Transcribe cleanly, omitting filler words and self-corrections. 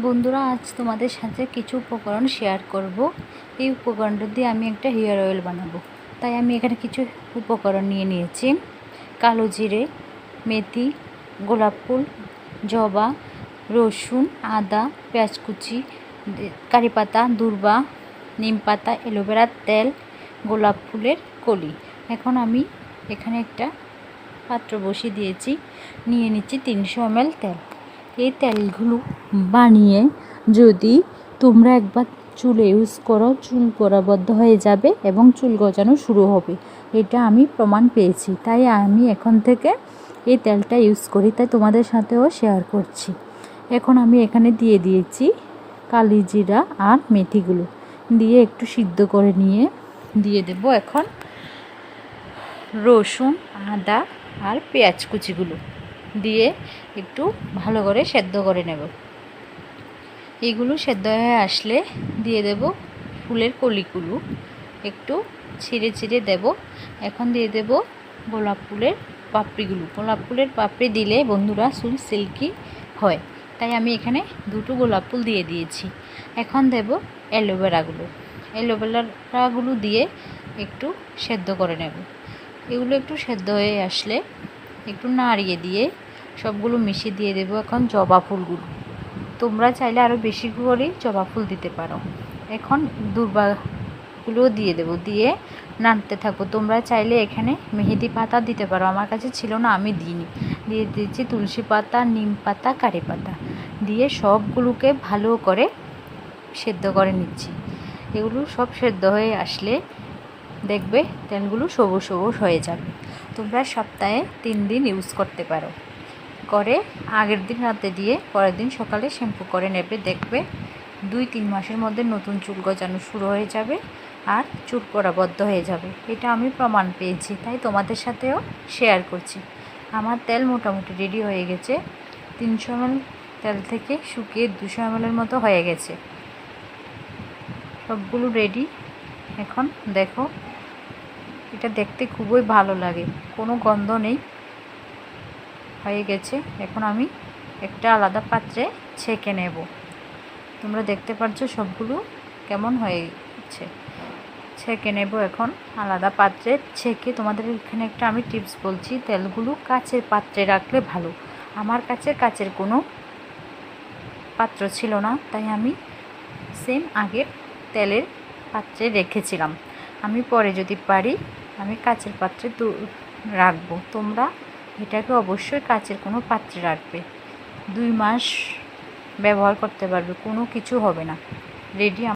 বন্ধুরা, আজ তোমাদের সাথে কিছু উপকরণ শেয়ার করব। এই উপকরণটা দিয়ে আমি একটা হেয়ার অয়েল বানাবো। তাই আমি এখানে কিছু উপকরণ নিয়ে নিয়েছি। কালো জিরে, মেথি, গোলাপ ফুল, জবা, রসুন, আদা, পেঁয়াজ কুচি, কারি পাতা, দূর্বা, নিম পাতা, অ্যালোভেরার তেল, গোলাপ ফুলের কলি। এখন আমি এখানে একটা পাত্র বসিয়ে দিয়েছি, নিয়ে নিচ্ছি 300 ml তেল। এই তেলগুলো বানিয়ে যদি তোমরা একবার চুলে ইউজ করো, চুল পরাবদ্ধ হয়ে যাবে এবং চুল গজানো শুরু হবে। এটা আমি প্রমাণ পেয়েছি, তাই আমি এখন থেকে এই তেলটা ইউজ করি, তাই তোমাদের সাথেও শেয়ার করছি। এখন আমি এখানে দিয়ে দিয়েছি কালি জিরা আর মেথিগুলো, দিয়ে একটু সিদ্ধ করে নিয়ে দিয়ে দেব এখন রসুন, আদা আর পেঁয়াজ কুচিগুলো দিয়ে একটু ভালো করে সেদ্ধ করে নেব। এইগুলো সেদ্ধ হয়ে আসলে দিয়ে দেব ফুলের কলিগুলো, একটু ছিঁড়ে ছিঁড়ে দেব। এখন দিয়ে দেব গোলাপ ফুলের পাপড়িগুলো। গোলাপ ফুলের পাপড়ি দিলে বন্ধুরা চুল সিল্কি হয়, তাই আমি এখানে 2টো গোলাপ ফুল দিয়ে দিয়েছি। এখন দেব অ্যালোভেরাগুলো দিয়ে একটু সেদ্ধ করে নেব। এগুলো একটু সেদ্ধ হয়ে আসলে একটু নাড়িয়ে দিয়ে সবগুলো মিশিয়ে দিয়ে দেবো এখন জবা ফুলগুলো। তোমরা চাইলে আরও বেশি করে জবা ফুল দিতে পারো। এখন দূর্বাগুলো দিয়ে দেবো, দিয়ে নাড়তে থাকবো। তোমরা চাইলে এখানে মেহেদি পাতা দিতে পারো, আমার কাছে ছিল না, আমি দিইনি। দিয়ে দিয়েছি তুলসী পাতা, নিম পাতা, কারি পাতা, দিয়ে সবগুলোকে ভালো করে সেদ্ধ করে নিচ্ছি। এগুলো সব সেদ্ধ হয়ে আসলে দেখবে তেলগুলো সবুজ সবুজ হয়ে যাবে। তোমরা সপ্তাহে 3 দিন ইউজ করতে পারো। করে আগের দিন রাতে দিয়ে পরের দিন সকালে শ্যাম্পু করে নেবে, দেখবে 2-3 মাসের মধ্যে নতুন চুল গজানো শুরু হয়ে যাবে আর চুল পরাবদ্ধ হয়ে যাবে। এটা আমি প্রমাণ পেয়েছি, তাই তোমাদের সাথেও শেয়ার করছি। আমার তেল মোটামুটি রেডি হয়ে গেছে। 300 ml তেল থেকে শুকিয়ে 200 ml মতো হয়ে গেছে। সবগুলো রেডি। এখন দেখো, এটা দেখতে খুবই ভালো লাগে, কোনো গন্ধ নেই, হয়ে গেছে। এখন আমি একটা আলাদা পাত্রে ছেঁকে নেব। তোমরা দেখতে পাচ্ছ সবগুলো কেমন হয়েছে। ছেঁকে নেব এখন আলাদা পাত্রে ছেঁকে। তোমাদের এখানে একটা আমি টিপস বলছি, তেলগুলো কাচের পাত্রে রাখলে ভালো। আমার কাছে কাচের কোনো পাত্র ছিল না, তাই আমি সেম আগের তেলের পাত্রে রেখেছিলাম। আমি পরে যদি পারি আমি কাচের পাত্রে রাখবো। তোমরা এটাকে অবশ্যই কাচের কোনো পাত্রে রাখবে, 2 মাস ব্যবহার করতে পারবে, কোনো কিছু হবে না। রেডি।